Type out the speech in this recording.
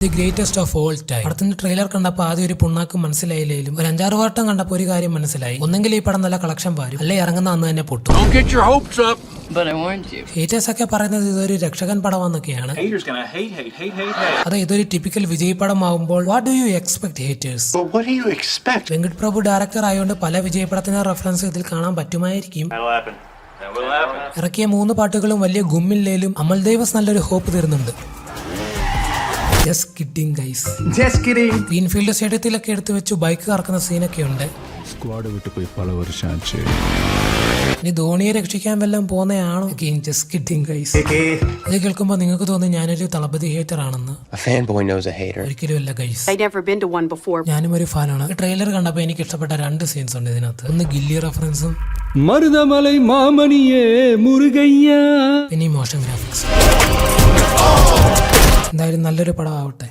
The greatest of all time. പടത്തിന്റെ trailer കണ്ടപ്പോൾ ആദ്യം ഒരു പുണ്ണാക്കും മനസ്സിലായില്ലേലും ഒരു 5-6 വട്ടം കണ്ടപ്പോൾ ഒരു കാര്യം മനസ്സിലായി. ഒന്നെങ്കിൽ ഈ പടം നല്ല കളക്ഷൻ പാരും, അല്ലെ ഇറങ്ങുന്ന അന്ന് തന്നെ പൊട്ടും. ഹേറ്റേഴ്സ് ഒക്കെ പറയുന്നത് ഇതൊരു രക്ഷകൻ പടമാന്നൊക്കെയാണ്. അതെ, ഇതൊരു ടിപ്പിക്കൽ വിജയ് പടം ആവുമ്പോൾ what do you expect haters? Venkat Prabhu director ആയതുകൊണ്ട് പല വിജയ് പടത്തിന്റെ റെഫറൻസ് ഇതിൽ കാണാൻ പറ്റുമായിരിക്കും. ഇറക്കിയ 3 പാട്ടുകളും വലിയ ഗുമ്മില്ലേലും അമൽ ദേവസ് നല്ലൊരു ഹോപ്പ് തരുന്നുണ്ട്. Just kidding, guys. Just kidding. Greenfield സ്റ്റേഡിയത്തിലൊക്കെ എടുത്തു വെച്ചു ബൈക്ക് കറക്കുന്ന സീനൊക്കെ ഉണ്ട്. സ്ക്വാഡ് വിട്ട് പോയി പല വർഷാച്ച്. ഇനി ധോണിയെ രക്ഷിക്കാൻ വല്ലതും പോകുന്നതാണോ? Just kidding, guys. ഇത് കേൾക്കുമ്പോൾ നിങ്ങൾക്ക് തോന്നും ഞാനൊരു തളപതി ഹേറ്റർ ആണെന്ന്. A fanboy knows a hater. ഒരിക്കലും അല്ല, guys. I'd never been to one before. ഞാനും ഒരു ഫാനാണ്. ട്രെയിലർ കണ്ടപ്പോൾ എനിക്ക് ഇഷ്ടപ്പെട്ട 2 സീൻസ് ഉണ്ട് ഇതിനകത്ത്. ഒന്ന് ഗില്ലി റെഫറൻസും മരുതമലൈ മാമണിയേ മുരുകയ്യ. പിന്നെ മോഷൻ ഗ്രാഫിക്സ്. എന്തായാലും നല്ലൊരു പടം ആവട്ടെ.